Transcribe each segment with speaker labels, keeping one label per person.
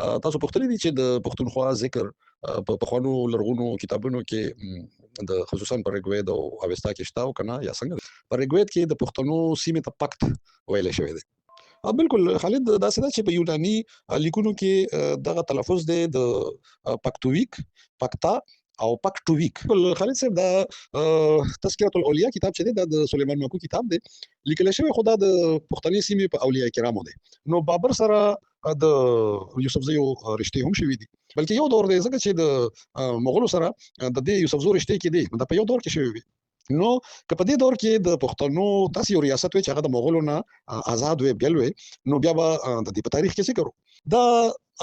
Speaker 1: تاسو پوښتنې دي چې د پښتونخوا ذکر په پخوانو لرغونو کتابونو کې د خصوصا په ریګوید او اوستا کې شته او کنه یا څنګه ده؟ په ریګوید کې د پښتنو سیمې ته پکت ویل شوی دی. بالکل خالد داسې ده چې په یوناني لیکونو کې دغه تلفظ دی د پکتویک، پکتا او پکټویک. خالد صاحب دا تذکرة الاولیاء کتاب چې دی دا د سلیمان ماکو کتاب دی، لیکل شوی خو دا د پښتني سیمې په اولیاء کرامو دی. نو بابر سره د یوسفزیو رشتې هم شوي دي، بلکې یو دور دی ځکه چې د مغولو سره د دې یوسفزو رشتې کې دی دا په یو دور کې شوي وي. نو که په دې دور کې د پښتنو داسې یو ریاست وي چې هغه د مغولو نه آزاد وي بیل وي، نو بیا به د دې په تاریخ کې څه کوو دا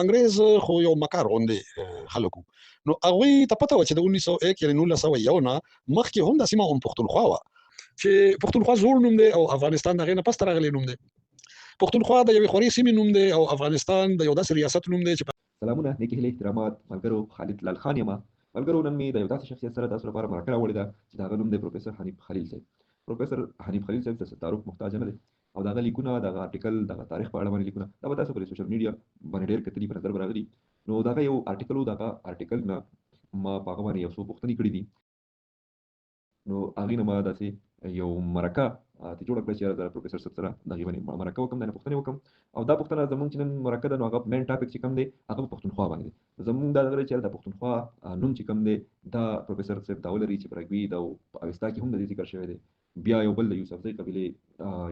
Speaker 1: انګريز خو یو مکار غوندې خلکو. نو هغوی ته پته وه چې د 1901 یعنې 1901 نه مخکې هم دا سیمه هم پښتونخوا وه چې پښتونخوا زوړ نوم دی او افغانستان د هغې نه پسته راغلی نوم دی. پښتونخوا د یوې خوري سیمې نوم دی او افغانستان د یو داسې ریاست نوم دی چې
Speaker 2: سلامونه، نیکې هیلې، احترامات، ملګرو. خالد لال خان یم. ملګرو، نن مې د یو داسې شخصیت سره تاسو لپاره مرکه راوړې ده چې د هغه نوم دی پروفیسر حنیف خلیل صاحب. پروفیسر حنیف خلیل صاحب د تعارف محتاج نه دی او د هغه لیکونه، د هغه آرټیکل، د هغه تاریخ په اړه باندې لیکونه دا به تاسو په سوشل میډیا باندې ډېر کتلي په نظر به راغلي. نو د هغه یو آرټیکل و، د هغه آرټیکل نه ما په هغه باندې یو څو پوښتنې کړي دي. نو هغې نه ما داسې یو مرکه ته جوړه کړه چې د پروفیسر صاحب سره د هغې باندې مرکه وکړم، د پوښتنې وکړم. او دا پوښتنه زموږ چې نن مرکه ده نو هغه مین ټاپک چې کوم دی هغه په پښتونخوا باندې دی. زموږ دا دغه چې د پښتونخوا نوم چې کوم دی دا پروفیسر صاحب دا ولري چې په ریګوید او په اوستا کې هم د دې ذکر شوی دی. بیا یو بل د یوسفزۍ قبیلې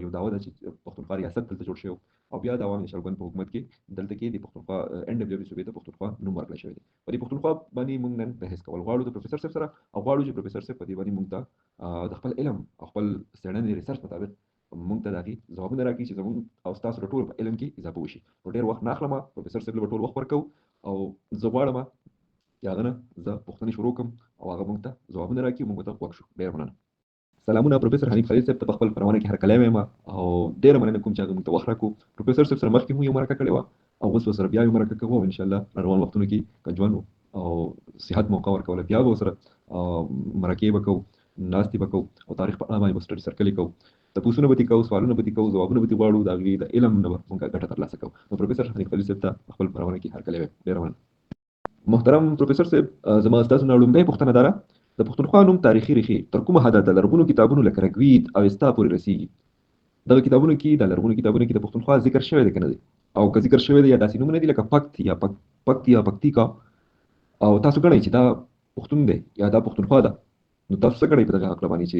Speaker 2: یو دعوه ده چې پښتونخوا ریاست دلته جوړ شوی او بیا د عوام نشلګون په حکومت کې دلته کې د پښتونخوا ان ډبلیو پي صوبې ته پښتونخوا نوم ورکړل شوی دی. په دې پښتونخوا باندې موږ نن بحث کول غواړو د پروفیسر صاحب سره او غواړو چې پروفیسر صاحب په دې باندې موږ ته د خپل علم او خپل څېړنې ریسرچ مطابق موږ ته د هغې ځوابونه راکړي چې زموږ او ستاسو د ټول په علم کې اضافه وشي. نو ډېر وخت نه اخلم، پروفیسر صاحب له به ټول وخت ورکوو او زه غواړم چې هغه نه زه پوښتنې شروع کړم او هغه موږ ته ځوابونه راکړي، موږ ته غوږ شو. ډېره مننه. سلامونه، پروفیسر حنیف خلیل صاحب ته په خپل خپرونه کې هرکلی وایم او ډېره مننه کوم چې هغه موږ ته وخت راکړو. پروفیسر صاحب سره مخکې هم یو مرکه کړې وه او اوس به سره بیا یو مرکه کوو او انشاءالله روان وختونو کې که ژوند او صحت موقع ورکوله بیا به ورسره مرکې به کوو، ناستې به کوو او تاریخ په اړه باندې به سټډي سرکلې کوو، تپوسونه به دې کوو، سوالونه به دې کوو، ځوابونه به دې غواړو، د هغې د علم نه به موږ ګټه ترلاسه کوو. نو پروفیسر حنیف خلیل صاحب ته خپل خپرونه کې هرکلی وایم. ډېره مننه. محترم پروفیسر صاحب، زما ستاسو نه لومړۍ پوښتنه دا ده د پښتونخوا نوم تاریخي ریښې تر کومه حده د لرغونو کتابونو لکه ریګوید او اوستا پورې رسېږي؟ دغه کتابونو کې د لرغونو کتابونو کې د پښتونخوا ذکر شوی دی که نه دی؟ او که ذکر شوی دی یا داسې نومونه دي لکه پکت یا پکت یا پکتیکا او تاسو ګڼئ چې دا پښتون دی یا دا پښتونخوا ده، نو تاسو څه ګڼئ په دغه هکله باندې چې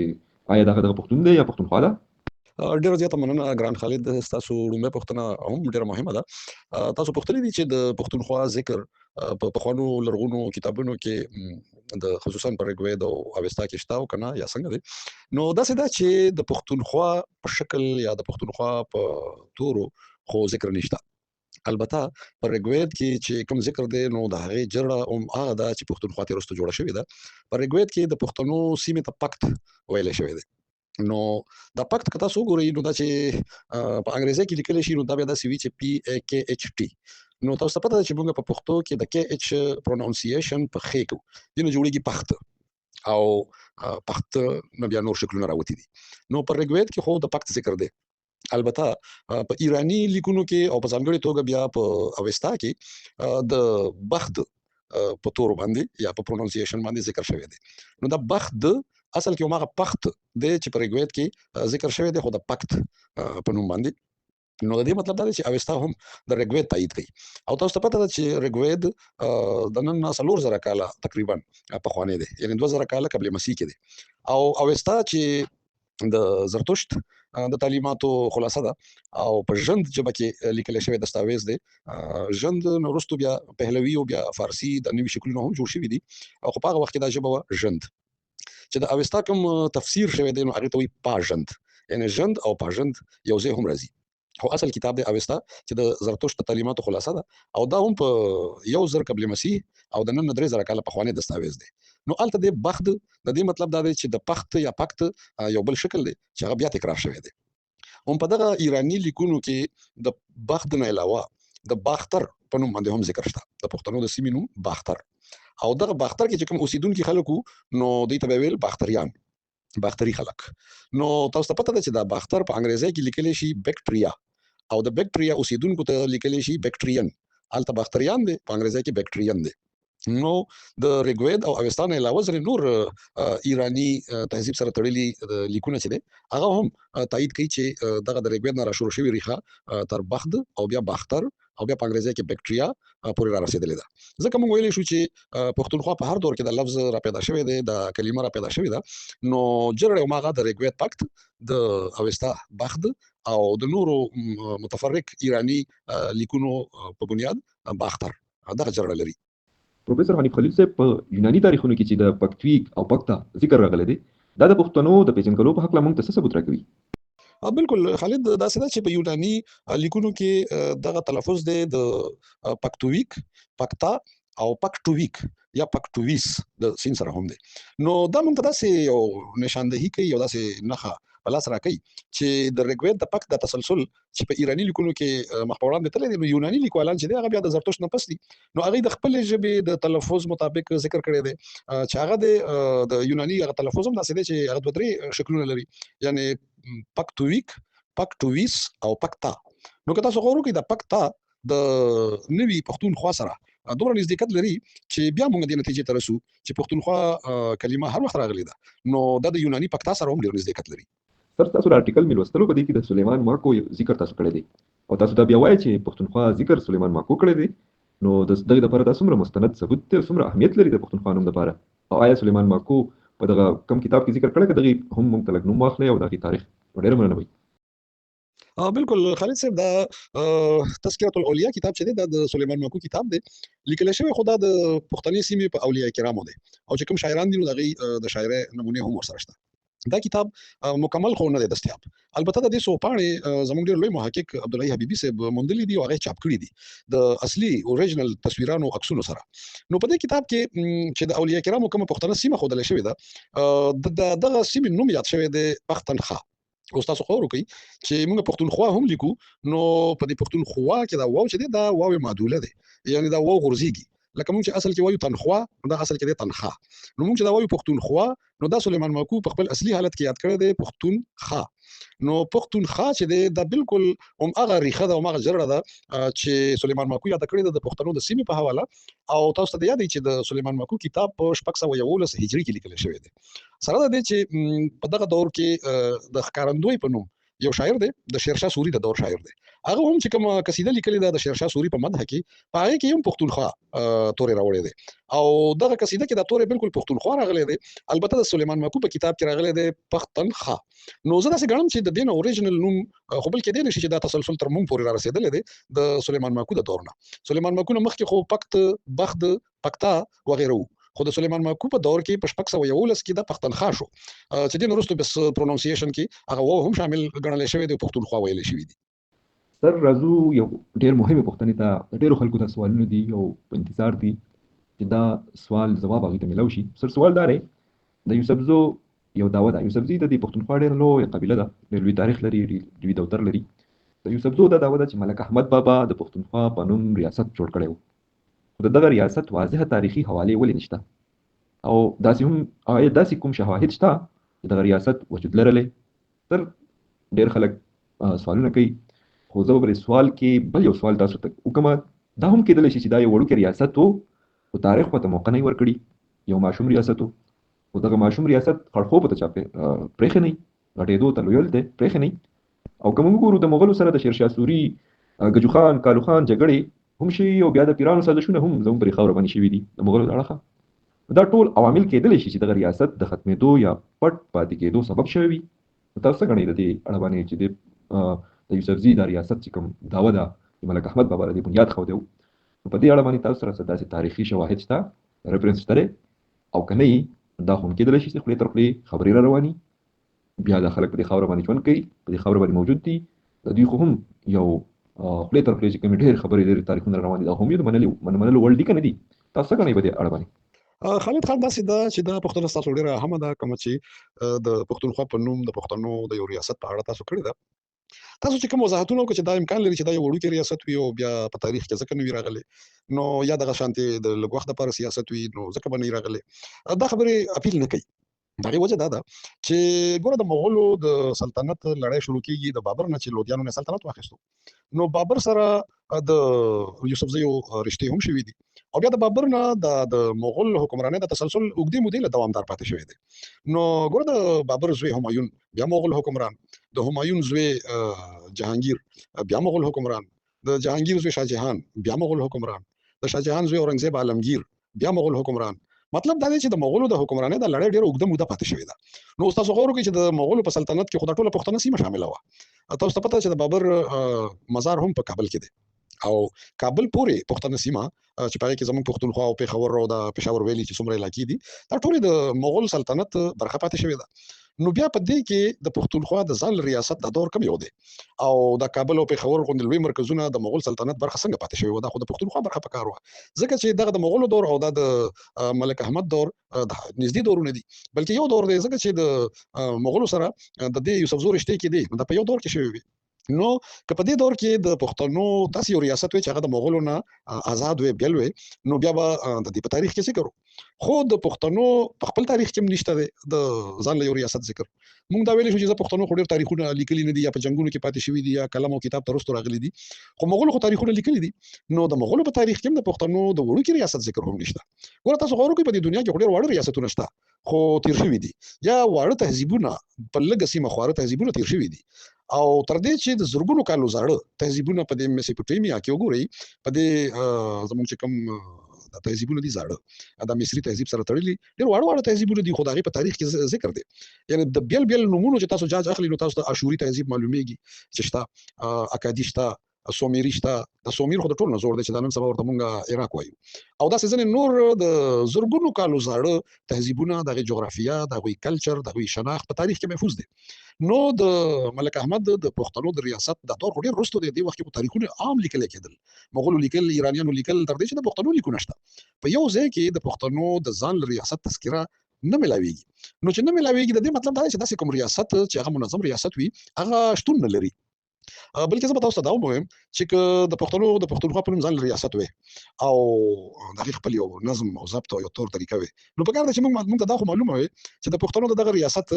Speaker 2: آیا دغه پښتون دی یا پښتونخوا ده؟
Speaker 1: ډیره زیاته مننه ګران خالد. ستاسو لومړۍ پوښتنه هم ډیره مهمه ده. تاسو پوښتنې دي چې د پښتونخوا ذکر په پخوانو لرغونو کتابونو کې د خصوصا په ریګوید او اوستا کې شته او کنه یا څنګه دی. نو داسې ده چې د پښتونخوا په شکل یا د پښتونخوا په تورو خو ذکر نشته. البته په ریګوید کې چې کوم ذکر دی نو د هغې جړه هم هغه ده چې پښتونخوا ترې وروسته جوړه شوې ده. په ریګوید کې د پښتنو سیمې ته پکت ویلی شوی دی. نو دا پکت که تاسو وګورئ نو دا چې په انګریزي کې لیکلی شي نو دا بیا داسې وي چې PAKHT. نو تاسو ته پته ده چې موږ په پښتو کې د KH پرونونسیشن په خې کوو، دې نه جوړېږي پخت او پخت نه بیا نور شکلونه راوتي دي. نو په ریګوید کې خو د پکت ذکر دی. البته په ایرانی لیکونو کې او په ځانګړې توګه بیا په اوستا کې د بخت په تورو باندې یا په پرونونسیشن باندې ذکر شوی دی. نو دا بخت اصل کې هماغه پخت دی چې په ریګوید کې ذکر شوی دی خو د پکت په نوم باندې. نو د دې مطلب دا دی چې اوستا هم د ریګوید تایید کوي او تاسو ته پته ده چې ریګوید د نن نه 4000 کاله تقریبا پخوانی دی، یعنې 2000 کاله قبل مسیح کې دی. او اوستا چې د زرتشت د تعلیماتو خلاصه ده او په ژوند ژبه کې لیکل شوی دستاویز دی. ژوند نو وروستو بیا پهلوي او بیا فارسي د نوي شکلونه هم جوړ شوي دي او خو په هغه وخت کې دا ژبه وه ژوند. چې د اوستا کوم تفسیر شوی دی نو هغې ته وایي پاژند، یعنې ژوند او پاژند یو ځای هم راځي. خو اصل کتاب دی اوستا چې د زرتشت د تعلیماتو خلاصه ده او دا هم په 1000 قبل مسیح او د نن نه 3000 کاله پخوانی دستاویز دی. نو هلته د بخت د دې مطلب دا دی چې د پخت یا پکت یو بل شکل دی چې هغه بیا تکرار شوی دی. هم په دغه ایرانی لیکونو کې د بخت نه علاوه د باختر په نوم باندې هم ذکر شته. د پښتنو د سیمې نوم باختر او دغه باختر کې چې کوم اوسیدونکي خلک وو نو دوی ته به ویل باختریان، باختري خلک. نو تاسو ته پته ده چې دا باختر په انګریزي کې لیکلی شي بیکټریا او د بیکټریا اوسیدونکو ته لیکلی شي بیکټریان هلته باختریان دي، په انګریزي کې بکټریان دي. نو د ریګوید او اوستا نه علاوه ځینې نور ایرانی تهذیب سره تړلي لیکونه چې دي هغه هم تایید کوي چې دغه د ریګوید نه راشور شوی ریښه تر بخت او بیا باختر او بیا په انګریزي کې بکټریا پورې را رسیدلې ده. ځکه موږ ویلی شو چې پښتونخوا په هر دور کې د لفظ را پیدا شوی دی، د کلمه را پیدا شوی ده. نو جرړ او ماغه د ریګوید پاکت د اوستا بخت او د نورو متفرق ایرانی لیکونو په بنیاد باختر دغه جرړ لري.
Speaker 2: پروفیسور حنیف خلیل صاحب په یوناني تاریخونو کې چې د پکتویک او پکتا ذکر راغلی دی دا د پښتنو د پیژندګلو په حق موږ ته څه ثبوت راکوي؟
Speaker 1: بالکل خالد داسې ده چې په یوناني لیکونو کې دغه تلفظ دی د پکتویک، پکتا او پکټویک یا پکټویس د سین سره هم دی. نو دا موږ ته داسې یو نشاندهي کوي او داسې نښه په لاس راکوي چې د ریګوید د پکت د تسلسل چې په ایرانی لیکونو کې مخ په وړاندې تللی دی، نو یوناني لیکوالان چې دی هغه بیا د زرتشت نه پس دي. نو هغوی د خپلې ژبې د تلفظ مطابق ذکر کړی دی چې هغه د یوناني هغه تلفظ هم داسې دی چې هغه دوه درې شکلونه لري، یعنې پکټویک، پکټویس او پکتا. نو که تاسو غور وکړئ د پکتا د نوي پښتونخوا سره دومره نزدېکت لري چې بیا موږ دې نتیجې ته رسو چې پښتونخوا کلمه هر وخت راغلې ده، نو دا د یوناني پکتا سره هم ډېر نزدېکت لري.
Speaker 2: سر تاسو د ارټیکل مې لوستلو په دې کې د سلیمان ماکو ذکر تاسو کړی دی او تاسو دا بیا وایي چې پښتونخوا ذکر سلیمان ماکو کړی دی، نو د دغه لپاره دا څومره مستند ثبوت دی، څومره اهمیت لري د پښتونخوا نوم لپاره، او آیا سلیمان ماکو په دغه کم کتاب کې ذکر کړی که دغه هم موږ ته لږ نوم واخلئ او دغه تاریخ ډېره مننه وي.
Speaker 1: بالکل خالد صاحب دا تذکرة الاولیاء کتاب چې دی دا د سلیمان ماکو کتاب دی، لیکل شوی خو دا د پښتني سیمې په اولیاء کرامو دی او چې کوم شاعران دي نو د هغوی د شاعرۍ نمونې هم ورسره شته. دا کتاب مکمل خو نه دی دستیاب، البته د دې څو پاڼې زموږ ډېر لوی محقق عبدالحی حبیبي صاحب موندلي دي او هغه چاپ کړي دي د اصلي اوریجنل تصویرانو عکسونو سره. نو په دې کتاب کې چې د اولیاء کرامو کومه پښتنه سیمه ښودل شوې ده دغه سیمې نوم یاد شوی دی پختنخوا. اوس تاسو خبر وکړئ چې موږ پښتونخوا هم لیکو، نو په دې پښتونخوا کې دا واو چې دی دا واو معدوله دی، یعنی دا واو غورځېږي لکه موږ چې اصل کې وایو تنخوا، دا اصل کې دی تنخوا. نو موږ چې دا وایو پښتونخوا نو دا سلیمان ماکو په خپل اصلي حالت کې یاد کړی دی پښتونخوا. نو پښتونخوا چې دی دا بالکل هم هغه ریښه ده، هم هغه جرړه ده چې سلیمان ماکو یاد کړې ده د پښتنو د سیمې په حواله. او تاسو ته د یاد دی چې د سلیمان ماکو کتاب په 611 هجري کې لیکل شوی دی. سره د دې چې په دغه دور کې د ښکارندوی په نوم یو شاعر دی، د شیرشاه سوري د دور شاعر دی، هغه هم چې کومه قصیده لیکلې ده د شیرشاه سوري په مدح کې، په هغې کې هم پښتونخوا تورې راوړی دی او دغه قصیده کې دا تورې بالکل پښتونخوا راغلی دی، البته د سلیمان ماکو په کتاب کې راغلی دی پښتنخوا. نو زه داسې ګڼم چې د دې نه اوریجنل نوم خو بل کېدی نه شي چې دا تسلسل تر موږ پورې را رسېدلی دی د سلیمان ماکو د دور نه. سلیمان ماکو نه مخکې خو پکت، بخت، پکتا وغیره وو، خو د سلیمان ماکو په دور کې په 611 کې دا پښتنخوا شو چې دې نه وروسته بس پرونونسیشن کې هغه واو هم شامل ګڼلی شوی دی، پښتونخوا ویلی شوي دي.
Speaker 2: سر راځو یو ډېر مهمې پوښتنې ته، ډېرو خلکو ته سوالونه دي او په انتظار دي چې دا سوال ځواب هغوی ته میلاو شي. سر سوال دا دی، د یوسفزو یو دعوه ده، یوسفزي د دې پښتونخوا ډېره لویه قبیله ده، ډېر لوی تاریخ لري، لوی دفتر لري. د یوسفزو دا دعوه ده چې ملک احمد بابا د پښتونخوا په نوم ریاست جوړ کړی و، خو د دغه ریاست واضحه تاریخي حوالې ولې نشته او داسې کوم شواهد شته چې دغه ریاست وجود لرلی؟ سر ډېر خلک سوالونه کوي، خو زه به په سوال کې بل یو سوال تاسو ته وکړم. دا هم کېدلی شي چې دا یو وړوکی ریاست و خو تاریخ ورته موقع نه ورکړي، یو ماشوم ریاست و خو دغه ماشوم ریاست خړخوبو ته چا پرېښی نه، غټېدو ته لویل دی پرېښی نه. او که موږ وګورو د مغلو سره د شیرشاه سوري، ګجو خان، کالو خان جګړې هم شوي او بیا د پیرانو سازشونه هم زموږ پرې خاوره باندې شوي دي د مغلو د اړخه. دا ټول عوامل کېدلی شي چې دغه ریاست د ختمېدو یا پټ پاتې کېدو سبب شوی وي. تاسو څه ګڼئ د دې اړه باندې چې د یوسفزي دا ریاست چې کوم دعوه ده چې ملک احمد بابا د دې بنیاد ښودی و، په دې اړه باندې تاسو سره څه داسې تاریخي شواهد شته، ریفرنس شته دی؟ او که نه وي دا هم کېدلی شي چې خولې تر خولې خبرې را رواني، بیا دا خلک په دې خاوره باندې ژوند کوي، په دې خاوره باندې موجود دي، د دوی خو هم یو خولې تر خولې چې کومې ډېرې خبرې ډېرې تاریخونه را روان دي، دا هم یو د منلو وړ دي که نه دي؟ تاسو څه ګڼئ په دې اړه باندې؟
Speaker 1: خالد خان داسې ده چې دا پوښتنه ستاسو ډېره اهمه ده، کومه چې د پښتونخوا په نوم د پښتنو د یو ریاست په اړه تاسو کړې ده. تاسو چې کوم وضاحتونه وکړو چې دا امکان لري چې دا یو وړوکی ریاست وي او بیا په تاریخ کې ځکه نه وي راغلی، نو یا دغه شانتې د لږ وخت دپاره سیاست وي نو ځکه به نه وي راغلی، دا خبرې اپیل نه کوي. د هغې وجه دا ده چې ګوره د مغولو د سلطنت لړۍ شروع کېږي د بابر نه چې لودیانو نه سلطنت واخیستو، نو بابر سره د یوسفزیو رشتې هم شوي دي او بیا د بابر نه د مغول حکمرانۍ د تسلسل اوږدې مودې له دوامدار پاتې شوی دی. نو ګوره د بابر زوی همایون بیا مغول حکمران، د همایون زوی جهانگیر بیا مغول حکمران، د جهانگیر زوی شاهجهان بیا مغول حکمران، د شاهجهان زوی اورنګزیب عالمگیر بیا مغول حکمران. مطلب دا دی چې د مغولو د حکمرانۍ د لړۍ ډېره اوږده موده پاتې شوې ده. نو تاسو غواړئ چې د مغولو په سلطنت کې خو دا ټوله پښتنه سیمه شامله وه. تاسو ته پته چې د بابر مزار هم په کابل کې دی او کابل پورې پښتنه سیمه چې په هغې کې زموږ پښتونخوا او پېښور او د پېښور ویلي چې څومره علاقې دي دا ټولې د مغول سلطنت برخه پاتې شوې ده. نو بیا په دې کې د پښتونخوا د ځان ریاست د دور کم یو دی او د کابل او پېښور غوندې لوی مرکزونه د مغول سلطنت برخه څنګه پاتې شوې وه دا خو د پښتونخوا برخه پکار وه ځکه چې دغه د مغولو دور او د ملک احمد دور نږدې دورونه دي بلکې یو دور دی ځکه چې د مغولو سره د دې یوسفزو رشتې کې دی دا په یو دور کې شوی وي. نو که په دې دور کې د پښتنو داسې یو ریاست وي چې هغه د مغولو نه آزاد وي بیل وي نو بیا به د دې په تاریخ کې ذکر خو د پښتنو په خپل تاریخ کې هم نشته دی د ځان له یو ریاست ذکر. مونږ دا ویلی شو چې زه پښتنو خو ډېر تاریخونه لیکلي نه دي یا په جنګونو کې پاتې شوي دي یا قلم او کتاب ته وروسته راغلي دي خو مغولو خو تاریخونه لیکلي دي. نو د مغولو په تاریخ کې هم د پښتنو د وړوکي ریاست ذکر هم نشته. ګوره تاسو غور وکړئ په دې دنیا کې خو ډېر واړه ریاستونه شته خو تیر شوي دي یا واړه تهذیبونه په لږه سیمه خواره تهذیبونه تیر شوي دي او تر دې چې د زرګونو کالو زاړه تهذیبونه په دې میسوپوټیمیا کې وګورئ په دې زموږ چې کوم تهذیبونه دي زاړه د مصري تهذیب سره تړلي ډېر واړه تهذیبونه دي خو د هغې په تاریخ کې ذکر دی یعنی د بیل بیل نومونو چې تاسو جاج اخلي نو تاسو ته اشوري تهذیب معلومیږي چې شته اکادي شته سومری شته د سومیر خو د ټولو نه زوړ دی چې دا نن سبا ورته مونږ عراق وایو او داسې ځینې نور د زرګونو کالو زاړه تهذیبونه د هغې جغرافیه د هغوی کلچر د هغوی شناخت په تاریخ کې محفوظ دی. نو د ملک احمد د پښتنو د ریاست د دور خو ډېر وروسته دی دې وخت کې خو تاریخونه عام لیکلی کېدل مغولو لیکل ایرانیانو لیکل تر دې چې د پښتنو لیکونه شته په یو ځای کې د پښتنو د ځان له ریاست تذکره نه ملاویږي. نو چې نه ملاویږي د دې مطلب دا دی چې داسې کوم ریاست چې هغه منظم ریاست وي هغه شتون نه لري بلکې زه به تاسو ته دا ووایم چې که د پښتنو د پښتونخوا په نوم ځان ریاست وي او د هغې خپل یو نظم او ضبط او یو طور طریقه وي نو پکار ده چې موږ ته دا خو معلومه وي چې د پښتنو د دغه ریاست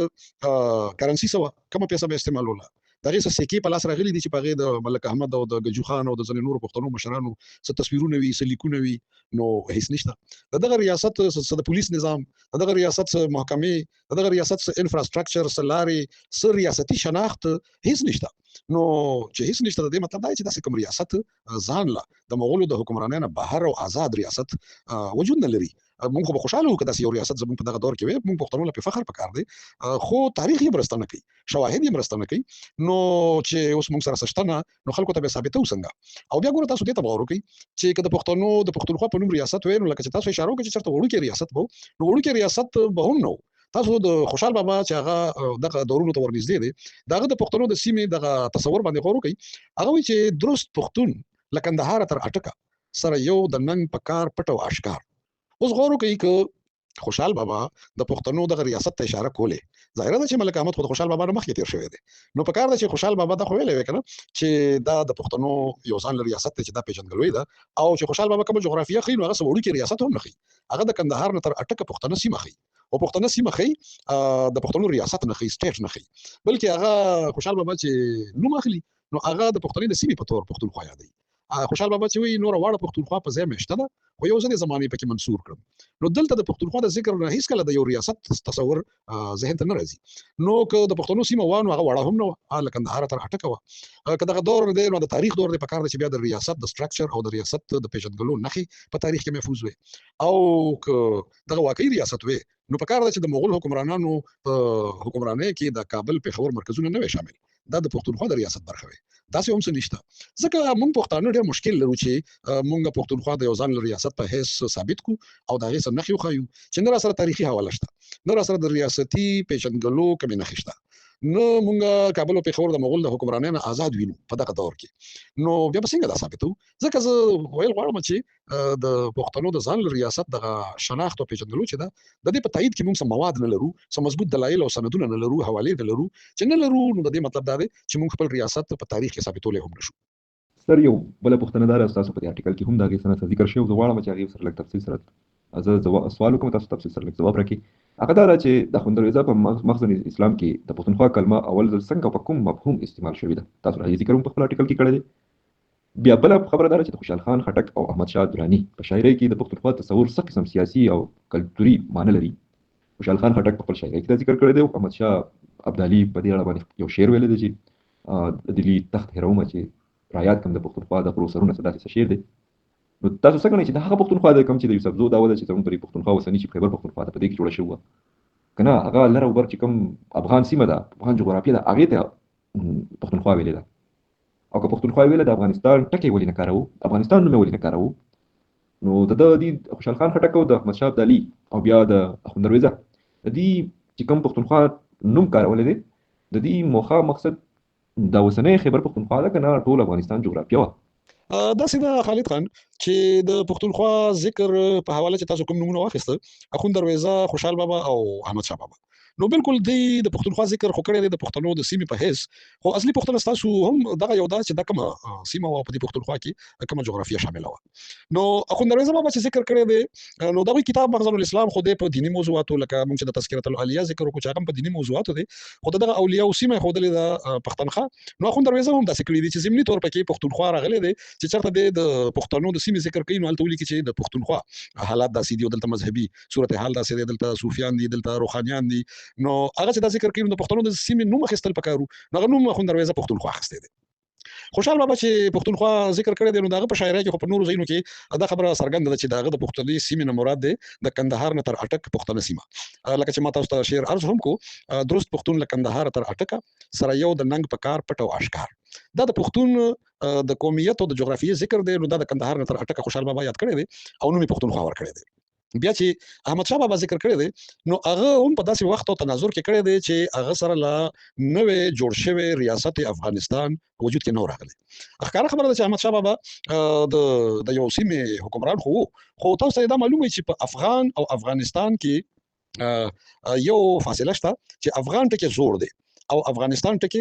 Speaker 1: کرنسي څه وه کومه پیسه به استعمالوله د هغې څه سکې په لاس راغلي دي چې په هغې د ملک احمد او د ګجو خان او د ځینې نورو پښتنو مشرانو څه تصویرونه وي څه لیکونه وي نو هیڅ نشته. د دغه ریاست څه د پولیس نظام د دغه ریاست څه محکمې د دغه ریاست څه انفراستراکچر څه لارې څه ریاستي شناخت هیڅ نشته. نو چې هیڅ نشته د دې مطلب دا چې داسې کوم ریاست ځان له د مغولو د حکمرانۍ نه بهر او آزاد ریاست وجود نه لري. مونږ خو به خوشحاله وو که داسې یو ریاست زموږ په دغه دور کې وي مونږ پښتنو له پرې فخر پکار دی خو تاریخ یې مرسته نه کوي شواهد یې مرسته نه کوي نو چې اوس مونږ سره څه شته نه نو خلکو ته به ثابتوو څنګه. او بیا ګوره تاسو دې ته به غور وکړئ چې که د پښتنو د پښتونخوا په نوم ریاست وی نو لکه چې تاسو اشاره وکړئ چې چېرته وړوکی ریاست به نو وړوکی ریاست به هم نه و. تاسو د خوشحال بابا چې هغه دغه دورونو ته ورنږدې دی د هغه د پښتنو د سیمې دغه تصور باندې غور وکړئ هغه وایي چې درست پښتون له کندهاره تر اټکه سره یو د ننګ په کار پټ او اشکار. اوس غور وکړئ که خوشحال بابا د پښتنو دغه ریاست ته اشاره کولې ظاهره ده چې ملک احمد خو د خوشحال بابا نه مخکې تیر شوی دی نو پکار ده چې خوشحال بابا دا خو ویلی وی که نه چې دا د پښتنو یو ځان له ریاست دی چې دا پیژندګلوي ده او چې خوشحال بابا کومه جغرافیه ښیي نو هغه څه وړوکې ریاست هم نه ښیي هغه د کندهار نه تر اټکه پښتنه سیمه ښیي او پښتنه سیمه ښیي د پښتنو ریاست نه ښیي سټیټ نه ښیي بلکې هغه خوشحال بابا چې نوم اخلي نو هغه د پښتنې د سیمې په طور پښتونخوا یادوي. خوشحال بابا چې وایي نوره واړه پښتونخوا په ځای مې شته ده خو یو ځل یې زمانې پکې منصور کړم نو دلته د پښتونخوا د ذکر نه هېڅکله د یو ریاست تصور ذهن ته نه راځي. نو که د پښتنو سیمه وه نو هغه واړه هم نه وه له کندهاره تر اټکه وه که دغه دور دی نو د تاریخ دور دی پکار دی چې بیا د ریاست د سټرکچر او د ریاست د پیژندګلو نښې په تاریخ کې محفوظ وي او که دغه واقعي ریاست وي نو پکار ده چې د مغول حکمرانانو په حکمرانۍ کې د کابل پېښور مرکزونه نه وي شامل دا د پښتونخوا د ریاست برخه وي داسې هم څه نشته ځکه موږ پښتانه ډېر مشکل لرو چې موږ پښتونخوا د یو ځان له ریاست په حیث ثابت کړو او د هغې څه نښې وښایو چې نه راسره تاریخي حواله شته نه راسره د ریاستي پیژندګلو کومې نښې شته نو موږ کابل او پېښور د مغول د حکمرانۍ نه آزاد وینو په دغه دور کې نو بیا به څنګه دا ثابتوو ځکه زه ویل غواړم چې د پښتنو د ځان له ریاست دغه شناخت او پیژندګلو چې ده د دې په تایید کې موږ څه مواد نه لرو څه مضبوط دلایل او سندونه نه لرو حوالې نه لرو چې نه لرو نو د دې مطلب دا دی چې موږ خپل ریاست په تاریخ کې ثابتولی هم نشو.
Speaker 2: سر یو بله پوښتنه دا ده ستاسو په دې آرټیکل کې هم د هغې څه نه څه ذکر شوی زه غواړم چې هغې سره لږ تفصیل سره زه سوال وکړم تاسو تفصیل سره لږ جواب راکړئ. هغه دا ده چې د خوندرویزه په مخزن اسلام کې د پښتونخوا کلمه اول ځل څنګه په کوم مفهوم استعمال شوې ده تاسو راځي ذکر هم په خپل آرټیکل کې کړی دی بیا بله خبره ده چې د خوشحال خان خټک او احمد شاه دراني په شاعرۍ کې د پښتونخوا تصور څه قسم سیاسي او کلتوري معنی لري. خوشحال خان خټک په خپل شاعرۍ کې دا ذکر کړی دی او احمد شاه ابدالي په دې اړه باندې یو شعر ویلی دی چې د دلی تخت هېرومه چې رایاد کم د پښتونخوا د غرو سرونه څه داسې شعر دی. نو تاسو څه ګڼئ چې د هغه پښتونخوا دی کوم چې د یوسفزو دا وده چې زموږ پرې پښتونخوا اوسني چې خیبر پښتونخوا ده په دې کې جوړه شوې وه که نه هغه لر او بر چې کوم افغان سیمه ده افغان جغرافیه ده هغې ته پښتونخوا ویلې ده. او که پښتونخوا ویله د افغانستان ټکی ولې نه کاروو افغانستان نوم یې ولې نه کاروو. نو د دې خوشحال خان خټک او د احمد شاه ابدالي او بیا د اخوند درویزه د دې چې کوم پښتونخوا نوم کارولی دی د دې موخه مقصد د اوسنۍ خیبر پښتونخوا ده که نه ټول افغانستان جغرافیه وه.
Speaker 1: داسې ده خالد خان چې د پښتونخوا ذکر په حواله چې تاسو کوم نومونه واخیسته اخوند درویزه خوشحال بابا او احمد شاه بابا نو بالکل د پښتونخوا ذکر خو کړی دی د پښتنو د سیمې په حیث خو اصلي پوښتنه ستاسو هم دغه یو ده چې دا کومه سیمه وه په دې پښتونخوا کې کومه جغرافیه شامله وه. نو اخوند درویزه بابا چې ذکر کړی دی نو دغه کتاب مخزن الاسلام خو دی په دینی موضوعاتو لکه موږ چې د تذکرة الاولیاء ذکر وکړو چې هغه هم په دینی موضوعاتو دی خو دغه اولیاء سیمه ښودلې ده پښتونخوا. نو اخوند درویزه هم داسې کړي دي چې ضمني طور پکې پښتونخوا راغلی دی چې چېرته د پښتنو د سیمې ذکر کوي نو هلته ولیکي چې د پښتونخوا حالات داسې دي او دلته مذهبي صورتحال داسې دی دلته صوفیان دي دلته روحانیان دي. نو هغه چې دا ذکر کوي نو د پښتنو د سیمې نوم اخیستل پکارو نو هغه نوم اخوند درویزه پښتونخوا اخیستی دی. خوشحال بابا چې پښتونخوا ذکر کړی دی نو دغه په شاعرۍ کې خو په نورو ځایونو کې دا خبره څرګنده ده چې دغه د پښتني سیمې نه مراد دی د کندهار نه تر اټک پښتنه سیمه لکه چې ما تاسو ته شعر عرض هم کو درست پښتون له کندهار تر اټکه سره یو د ننګ په کار پټ او اشکار. دا د پښتون د قومیت او د جغرافیې ذکر دی نو دا د کندهار نه تر اټکه خوشحال بابا یاد کړی دی او نوم یې پښتونخوا ورکړی دی. بیا چې احمد شاه بابا ذکر کړی دی نو هغه هم په داسې وخت او تناظر کې کړی دی چې هغه سره لا نوې جوړ شوی ریاست افغانستان وجود کې نو راغلی. ښکاره خبره ده چې احمد شاه بابا د یو سیمې حکمران خو تاسو ته دا معلومه چې په افغان او افغانستان کې یو فاصله شته چې افغان ټکی زوړ دی او افغانستان ټکی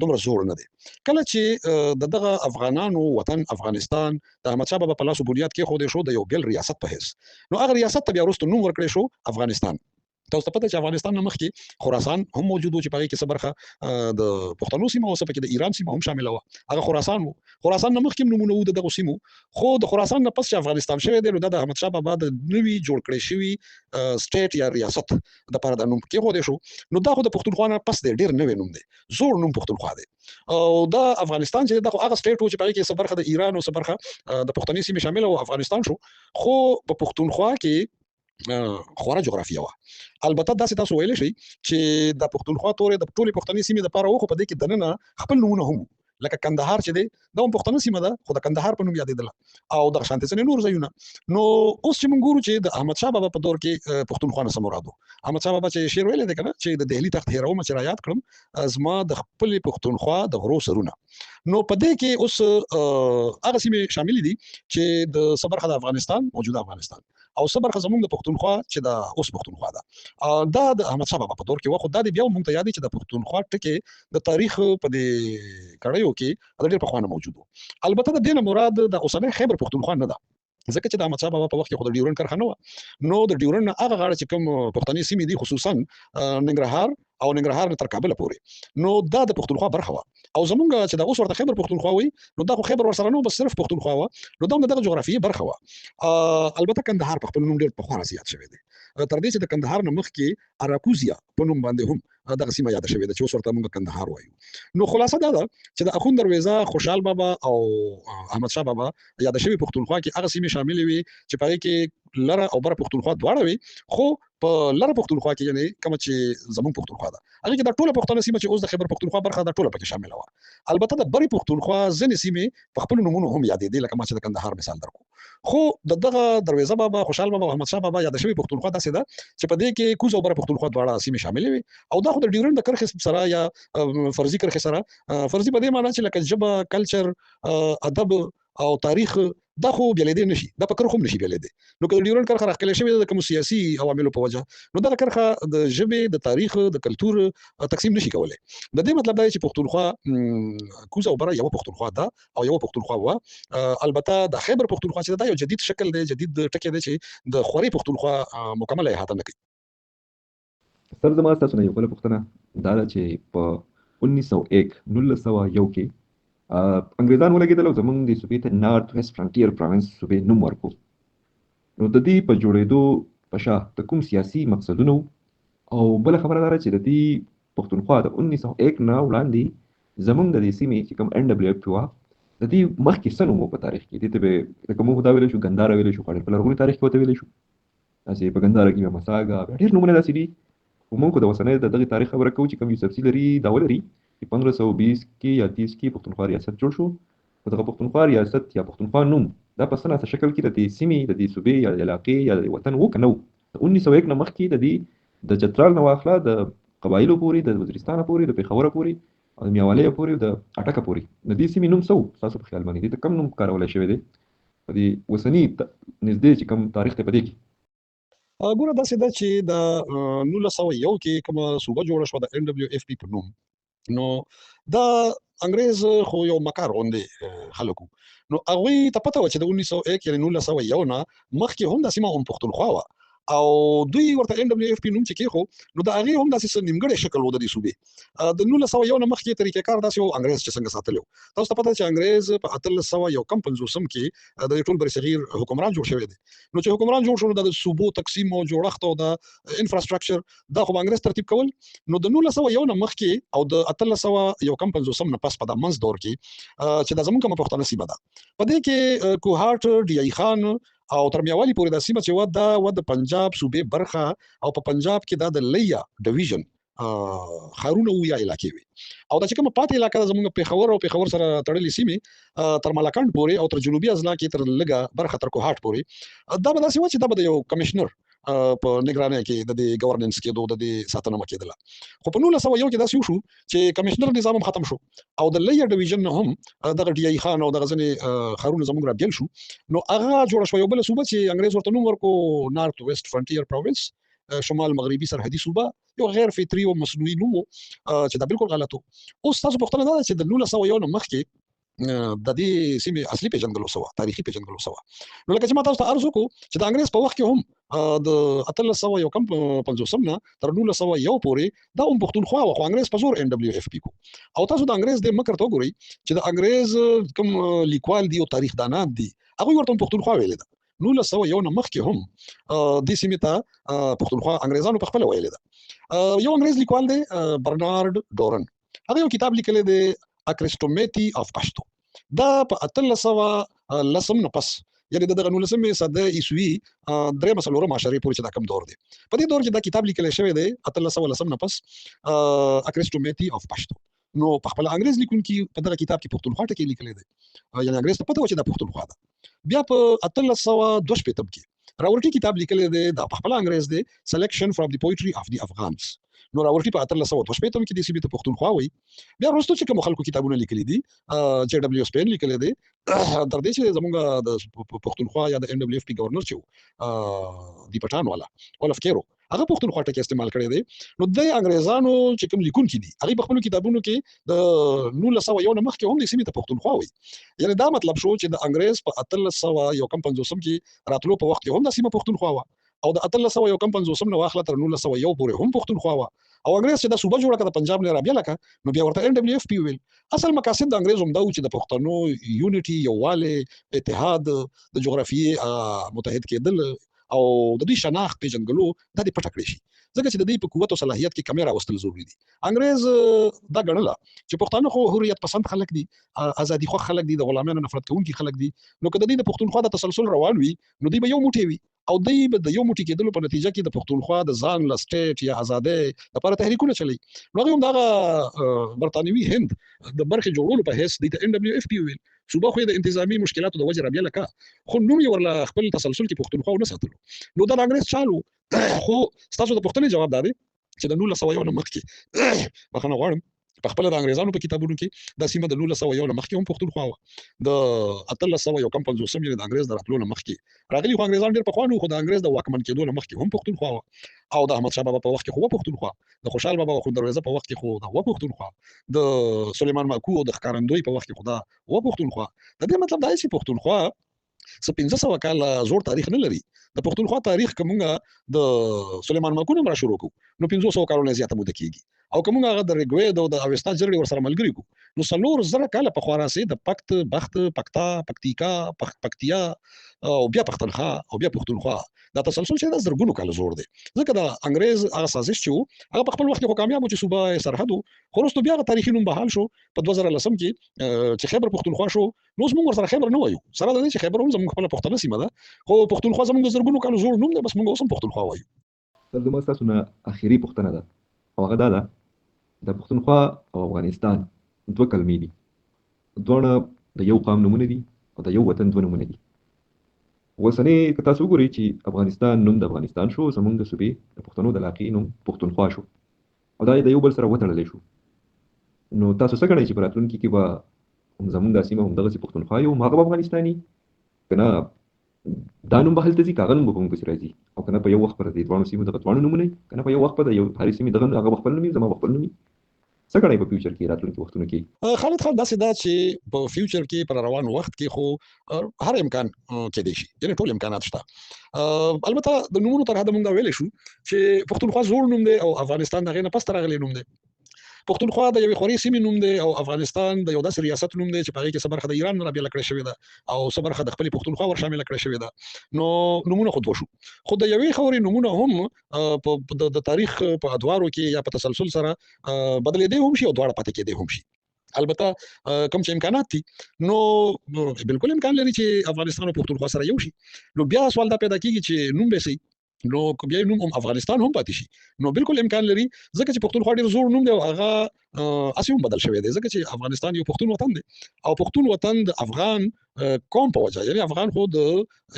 Speaker 1: دومره زوړ نه دی. کله چې دغه افغانانو وطن افغانستان د احمد شاه بابا په لاسو بنیاد کې خوده شو د یو بل ریاست په حیث نو هغه ریاست ته بیا وروسته نوم ورکړی شو افغانستان. تاسو ته پته چې افغانستان نه مخکې خراسان هم موجود و چې په هغې کې څه برخه د پښتنو سیمه وه څه پکې د ایران سیمه هم شامله وه هغه خراسان و. خراسان نه مخکې هم نومونه وو د دغو سیمو خو د خراسان نه پس چې افغانستان شوی دی نو دا د احمد شاه بابا د نوي جوړ کړی شوي سټیټ یا ریاست دپاره دا نوم کېښودی شو. نو دا خو د پښتونخوا نه پس دی ډېر نوی نوم دی زوړ نوم پښتونخوا دی او دا افغانستان چې دا خو هغه سټیټ و چې په هغې کې څه برخه د ایران او څه برخه د پښتني سیمې شامله و افغانستان شو خو په پښتونخوا کې خورا جغرافیه وه. البته داسې تاسو ویلی شئ چې د پښتونخوا تورې د ټولې پښتني سیمې دپاره و خو په دې کې دننه خپل نومونه هم لکه کندهار چې دی دا هم پښتنه سیمه ده خو د کندهار په نوم یادېدله او دغه شانتې ځینې نور ځایونه. نو اوس چې موږ ګورو چې د احمد شاه بابا په دور کې پښتونخوا نه څه مراد و. احمد شاه بابا چې شعر ویلی دی که نه چې د دهلي تخت هېرومه چې رایاد کړم زما د خپلې پښتونخوا د غرو سرونه. نو په دې کې اوس هغه سیمې شاملې دي چې د څه برخه د افغانستان موجوده افغانستان او څه برخه زموږ د پښتونخوا چې دا اوس پښتونخوا ده دا د احمد شاه بابا په دور کې وه خو دا بیا موږ ته یاد دی چې د پښتونخوا ټکی د تاریخ په دې کړیو کې ډېر پخوا نه موجود و. البته د دې نه مراد د اوسنۍ خیبر پښتونخوا نه ده ځکه چې د احمد شاه بابا په وخت کې خو د ډیورنډ کرښه نه وه نو د ډیورنډ نه هغه غاړه چې کوم پښتني سیمې دي خصوصا ننګرهار او ننګرهار نه تر کابله پورې نو دا د پښتونخوا برخه وه او زمونږ چې دا اوس ورته خیبر پښتونخوا وایي نو دا خو خیبر ورسره نه بس صرف پښتونخوا وه نو دا هم د دغه جغرافیې برخه وه. البته کندهار په خپل نوم ډېر پخوا نه زیات شوی دی تر دې چې د کندهار نه مخکې اراکوزیا په نوم باندې هم دغه سیمه یاده شوې ده چې اوس ورته موږ کندهار وایو. نو خلاصه دا ده چې د اخوند درویزه خوشحال بابا او احمد شاه بابا یاده شوي پښتونخوا کې هغه سیمې شاملې وي چې په هغې کې لره او بره پښتونخوا دواړه وي خو په لره پښتونخوا کې یعنې کومه چې زموږ پښتونخوا ده هغې کې دا ټوله پښتنه سیمه چې اوس د خیبر پښتونخوا برخه ده ټوله پکې شامله وه. البته د برې پښتونخوا ځینې سیمې په خپلو نومونو هم یادېدې لکه ما چې د کندهار مثال درکړو خو د دغه درویزه بابا خوشحال بابا او احمد شاه بابا یاده شوي پښتونخوا داسې ده چې په دې کې کوز او بره پښتونخوا دواړه سیمې شاملې وي او دا خو د ډیورنډ د کرښې سره یا فرضي کرښې سره فرضي په دې معنی چې لکه ژبه کلچر ادب او تاریخ دا خو بیلېدی نشي دا په کرښو هم نشي بیلېدی. نو که د ډیورنډ کرښه راښکلې شوې ده د کومو سیاسي عواملو په وجه نو دغه کرښه د ژبې د تاریخ د کلتور تقسیم نشي کولی. د دې مطلب دا دی چې پښتونخوا کوز او بره یوه پښتونخوا ده او یوه پښتونخوا وه. البته د خیبر پښتونخوا چې دا یو جدید شکل دی جدید ټکی دی چې د خوري پښتونخوا مکمله احاطه نه کوي.
Speaker 2: سر زما تاسو نه یو بله پوښتنه دا ده چې په 1901 کې انګریزان ولګېدل او زمونږ د صوبې ته نارت ویسټ فرنټیر پروینس صوبې نوم ورکړو. نو د دې په جوړېدو په شا د کوم سیاسي مقصدونه او بله خبره دا ده چې د دې پښتونخوا د 1901 نه وړاندې زمونږ د دې سیمې چې کوم NWF وه د دې مخکې څه نوم و په تاریخ کې؟ دې ته به لکه موږ دا ویلی شو ګنداره ویلی شو، په لرغوني تاریخ کې ورته ویلی شو، داسې په ګنداره کې بیا مساګه بیا ډېر نومونه داسې دي. خو موږ خو د اوسنۍ د دغې تاریخ خبره کوو چې کوم یوسفزي لري دا ولري چې 1520 کې یا 30 کې پښتونخوا ریاست جوړ شو. خو دغه پښتونخوا ریاست یا پښتونخوا نوم دا په څه ناڅه شکل کې د دې سیمې د دې صوبې یا د علاقې یا د وطن و که نه و. د 1901 نه مخکې د دې د چترال نه واخله د قبایلو پورې، د وزیرستانه پورې، د پېښوره پورې او د میاوالیه پورې، د اټکه پورې د دې سیمې نوم څه و ستاسو په خیال باندې؟ دې ته کوم نوم کارولی شوی دی په دې اوسني نږدې چې کوم تاریخ دی په دې کې؟
Speaker 1: ګوره داسې ده چې د 1901 کې کومه صوبه جوړه شوه د NWFP په نوم، نو دا انګریز خو یو مکار غوندې خلک وو، نو هغوی ته پته وه چې د 1901 یعنې 1901 نه مخکې هم دا سیمه پښتونخوا وه او دوی ورته NWFP نوم چې کېښو نو د هغې هم داسې څه نیمګړی شکل و د دې صوبې. د 1901 نه مخکې طریقې کار داسې و انګریز چې څنګه ساتلی و. تاسو ته پته ده چې انګریز په 1850 کې د دې ټول برصغیر حکمران جوړ شوی دی. نو چې حکمران جوړ شو نو د صوبو تقسیم او جوړښت او د انفراستراکچر دا خو به انګریز ترتیب کول. نو د 1901 نه مخکې او د 1850 نه پس په دا منځ دور کې چې دا زموږ کومه پښتانه سیمه ده په دې کې کوهاټ، ډیایي خان او تر میاوالی پورې دا سیمه چې وه دا وه د پنجاب صوبې برخه او په پنجاب کې دا د لیا ډویژن ښارونه وو یا علاقې وي او دا چې کومه پاتې علاقه ده زموږ پېښور او پېښور سره تړلې سیمې تر ملاکنډ پورې او تر جنوبي اضلاع کې تر لږه برخه تر کوهاټ پورې دا به داسې وه چې دا به د یو کمشنر په نگرانۍ کې د دې ګورننس کېدو د دې ساتنه کېدله. خو په 1901 کې داسې وشو چې کمشنر نظام هم ختم شو او د لیا ډویژن نه هم دغه ډیایي خان او دغه ځینې ښارونه زموږ رابېل شو. نو هغه جوړه شوه یو بله صوبه چې انګریز ورته نوم ورکړو نارت ویسټ فرنټیر پروینس، شمال مغربي سرحدي صوبه، یو غیر فطري او مصنوعي نوم و چې دا بالکل غلط و. اوس تاسو پوښتنه دا ده چې د 1901 نه مخکې د دې سیمې اصلي پیژندګلو څه وه، تاریخي پیژندګلو څه وه؟ نو لکه چې ما تاسو ته عرض وکړو چې د انګریز په وخت کې هم د 1850 نه تر 1901 پورې دا هم پښتونخوا وه، خو انګریز په زور NWFP کو. او تاسو د انګریز د مکر ته وګورئ چې د انګریز کوم لیکوال دي او تاریخ دانان دي هغوی ورته هم پښتونخوا ویلې ده. 1901 نه مخکې هم دې سیمې ته پښتونخوا انګریزانو په خپله ویلې ده. یو انګریز لیکوال دی برنارد ډورن، هغه یو کتاب لیکلی دی اکریسټومیټي اف پښتو. دا په 1810 نه پس یعنې د دغه 19مې صده عیسوي 3 عشرې پورې چې دا کم دور دی په دې دور کې دا کتاب لیکلی شوی دی 1810 نه پس اکریسټومیټي اف پښتو. نو په خپل انګریز لیکونکي په دغه کتاب کې پښتونخوا ټکی لیکلی دی، یعنې انګریز ته پته و چې دا پښتونخوا ده. بیا په 1862 کې راورټي کتاب لیکلی دی دا په خپل انګریز دی سلیکشن فرام دی پوئټري اف دی افغانز. نو راورټي په 1862 کې د سیمې ته پښتونخوا وایي. بیا وروسته چې کوم خلکو کتابونه لیکلي دي JW سپین لیکلی دی تر دې چې زموږ د پښتونخوا یا د NWFP گورنر چې و دی پټان والا ولف کیرو هغه پښتونخوا ټکی استعمال کړی دی. نو د انګریزانو چې کوم لیکونکي دي هغوی په خپلو کتابونو کې د 1901 نه مخکې هم د سیمې ته پښتونخوا وایي. یعنې دا مطلب شو چې د انګریز په 1851 کې راتلو په وخت کې هم دا سیمه پښتونخوا وه او د 1851 نه واخله تر 1901 پورې هم پښتونخوا وه. او انګریز چې دا صوبه جوړه کړه د پنجاب نه رابېله کړه نو بیا ورته NWFP ویل. اصل مقاصد د انګریز هم دا و چې د پښتنو یونټي، یووالی، اتحاد، د جغرافیې متحد کېدل او د دوی شناخت پیژندګلو دا دې پټه کړی شي ځکه چې د دوی په قوت او صلاحیت کې کمی راوستل ضروري دي. انګریز دا ګڼله چې پښتانه خو حریت پسند خلک دي، ازادي خوښ خلک دي، د غلامیانو نفرت کوونکي خلک دي. نو که د دوی د پښتونخوا د تسلسل روان وي نو دوی به یو موټی وي او دوی به د یو موټی کېدلو په نتیجه کې د پښتونخوا د ځان له سټیټ یا ازادۍ لپاره تحریکونه چلی. نو هغوی هم دغه برطانوي هند د برخې جوړولو په حیث دوی ته NWFP ویل. صوبه خو یې د انتظامي مشکلاتو د وجې رابېله کړه خو نوم یې ورله خپل تسلسل کې پښتونخوا ونه ساتلو. نو دا د انګریز چال و. خو ستاسو د پوښتنې جواب دا دی چې د 1901 نه مخکې بخښنه غواړم په خپله د انګریزانو په کتابونو کې دا سیمه د 1901 نه مخکې هم پښتونخوا وه. د 1851 یعنې د انګریز د راتلو نه مخکې راغلي، خو انګریزان ډېر پخوا نه وو، خو د انګریز د واکمن کېدو نه مخکې هم پښتونخوا وه. او د احمدشاه بابا په وخت کې خو وه پښتونخوا، د خوشحال بابا او خوندرویزه په وخت کې خو دا وه پښتونخوا، د سلیمان ماکو او د ښکارندوی په وخت کې خو دا وه پښتونخوا. د دې مطلب دا دی چې پښتونخوا څه 1500 کاله زوړ تاریخ نه لري. د پښتونخوا تاریخ که مونږ د سلیمان ماکو نه هم را شروع کړو نو 500 کالو نه زیاته موده کېږي. او کوم هغه د ریګوید او د اوستا جرګې ور سره ملګری کو نو څلور زره کاله په خوراسي د پکت بخت پکتا پکتیکا پکتیا او بیا پختونخوا او بیا پختونخوا دا تسلسل چې د زرګونو کاله زوړ دی ځکه د انګريز هغه سازش چې هغه په خپل وخت کې کامیاب چې صوبه سرحد خو وروسته بیا تاریخي نوم بحال شو په 2010 کې چې خیبر پختونخوا شو نو موږ ورسره خیبر نه وایو سره د دې چې خیبر هم زموږ خپل پښتنه سیمه ده خو پختونخوا زموږ د زرګونو کالو زوړ نوم دی بس موږ اوس هم پختونخوا وایو
Speaker 2: تر دمه تاسو نه اخیری پوښتنه ده او هغه دا ده د پښتونخوا او افغانستان دوه کلمې دي دواړه د یو قام نومونه دي او د یو وطن دوه نومونه دي اوسنۍ که تاسو وګورئ چې افغانستان نوم د افغانستان شو زموږ د صوبې د پښتنو د علاقې نوم پښتونخوا شو او دا د یو بل سره وتړلی شو نو تاسو څه ګڼئ چې په راتلونکي کې به زموږ دا سیمه همدغسې پښتونخوا یو هغه به افغانستاني که نه دا نوم به هلته ځي که هغه نوم به په موږ پسې راځي او که نه په یو وخت به د دې دواړو سیمو دغه دواړو نومونه وي که نه په یو وخت به د یو هرې سیمې دغه هغه به خپل نوم وي زما به خپل نوم وي څه ګڼئ په فیوچر کې راتلونکي وختونو کې
Speaker 1: خالد خان داسې دا چې په فیوچر کې پر روان وخت کې خو هر امکان کېدای شي یعنې ټول امکانات شته البته د نومونو تر حده موږ دا ویلی شو چې پښتونخوا زوړ نوم دی او افغانستان د هغې نه پسته راغلی نوم دی پښتونخوا د یوې خوري سیمې نوم دی او افغانستان د یو داسې ریاست نوم دی چې په هغې کې څه برخه د ایران نه رابېله کړې شوې ده او څه برخه د خپلې پښتونخوا ور شامله کړې شوې ده نو نومونه خو دوه شو خو د یوې خورې نومونه هم د تاریخ په ادوارو کې یا په تسلسل سره بدلېدی هم شي او دواړه پاتې کېدی هم شي البته کوم چې امکانات دي نو بالکل امکان لري چې افغانستان او پښتونخوا سره یو شي نو بیا سوال دا پیدا کیږي چې نوم به سي نو بیا نوم هم افغانستان هم پاتې شي نو بالکل امکان لري ځکه چې پښتونخوا ډېر زوړ نوم دی او هغه اسی هم بدل شوی دی ځکه چې افغانستان یو پښتون وطن دی او پښتون وطن د افغان قوم په وجه یعنی افغان خو د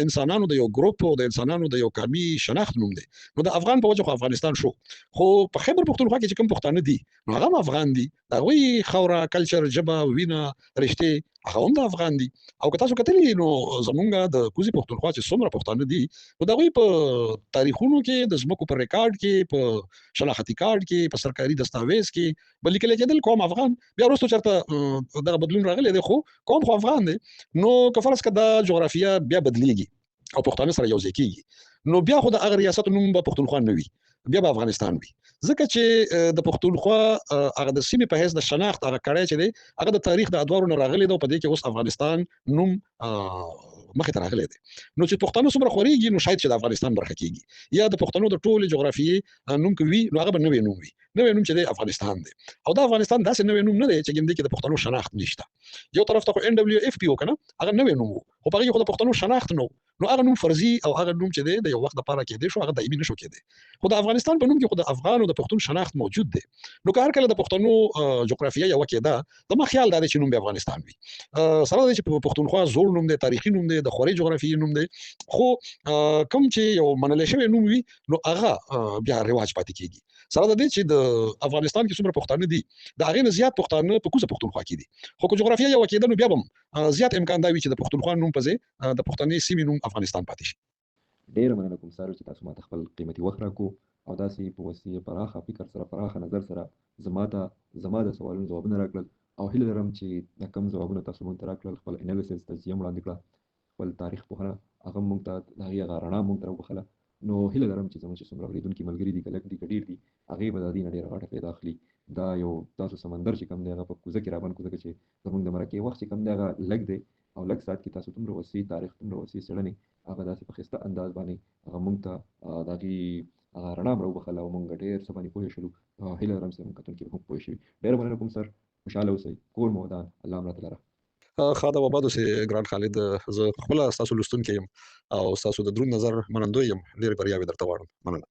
Speaker 1: انسانانو د یو ګروپ او د انسانانو د یو قومي شناخت نوم دی نو د افغان په وجه خو افغانستان شو خو په خیبر پښتونخوا کې چې کوم پښتانه دي نو هغه هم افغان دي د هغوی خوره کلچر ژبه وینه رشتې هغه هم د افغان دي او که تاسو کتلی نو زمونږ د کوزي پښتونخوا چې څومره پښتانه دي نو د هغوی په تاریخونو کې د ځمکو په ریکارډ کې په شناختي کارت کې په سرکاري دستاویز کې بل لیکل کېدل قوم افغان بیا وروسته چېرته دغه بدلون راغلی دی خو قوم خو افغان دی نو که فرض که دا جغرافیه بیا بدلیږي او پښتانه سره یوځای کېږي نو بیا خو د هغه ریاست نوم به پښتونخوا نه وي بیا به افغانستان وي ځکه چې د پښتونخوا هغه د سیمې په حیث د شناخت هغه کړی چې دی هغه د تاریخ د ادوارو نه راغلی دی او په دې کې اوس افغانستان نوم مخې ته راغلی دی نو چې پښتانه څومره خورېږي نو شاید چې د افغانستان برخه کېږي یا د پښتنو د ټولې جغرافیې نوم که وي نو هغه به نوی نوم وي نوی نوم چې دی افغانستان دی او دا افغانستان داسې نوی نوم نه دی چې ګنده کې د پښتنو شناخت نشته یو طرف ته خو NWF پی وکنه هغه نوی نوم خو په هغه کې خو د پښتنو شناخت نو هغه نوم فرضي او هغه نوم چې دی د یو وخت لپاره کېدی شو هغه دایمي نشو کېدی خو د افغانستان په نوم کې خو د افغان او د پښتون شناخت موجود دی نو که هر کله د پښتنو جغرافیه یو کېده د ما خیال دا دی چې نوم به افغانستان وي سره دی چې په پښتونخوا زوړ نوم دی تاریخي نوم دی د خوري جغرافیه نوم دی خو کوم چې یو منل شوی نوم وي نو هغه بیا رواج پاتې کېږي سره د دې چې د افغانستان کې څومره پښتانه دي د هغې نه زیات پښتانه په کوزه پښتونخوا کې دي خو که جغرافیه یو کېده نو بیا به زیات امکان دا وي چې د پښتونخوا نوم په ځای د پښتنې سیمې نوم افغانستان پاتې شي
Speaker 2: ډېره مننه کوم سارو چې تاسو ماته خپل قیمتي وخت راکړو او داسې په وسیع پراخه فکر سره پراخه نظر سره زما د سوالونو ځوابونه راکړل او هیله لرم چې د کم ځوابونه تاسو مونږ ته راکړل خپل انالیسس تجزیه وړاندې کړه خپل تاریخ پوهنه هغه مونږ ته د هغې هغه رڼا مونږ ته راوبخله نو هیله لرم چې زموږ چې څومره اورېدونکي ملګري دي که لږ دي که ډېر دي هغې به د دې نه ډېره غټه فایده اخلي دا یو تاسو سمندر چې کوم دی هغه په کوزه کې رابند کوزه چې زموږ د مرکې وخت چې کوم دی هغه لږ دی او لږ ساعت کې تاسو دومره وسیع تاریخ دومره وسیع څېړنې هغه داسې په ښایسته انداز باندې هغه مونږ ته د هغې هغه رڼا هم راوبخله او مونږ ډېر څه باندې پوه شولو هیله لرم چې زموږ کتونکي به هم پوه شوي ډېره مننه کوم سر خوشحاله اوسئ کور مو ودان الله مو راته لره
Speaker 1: خاطر وبادو سي ګران خالد زه خپل تاسو لستون کې يم او تاسو د درون نظر منندوی يم ډېر بریاوي درته واړم مننه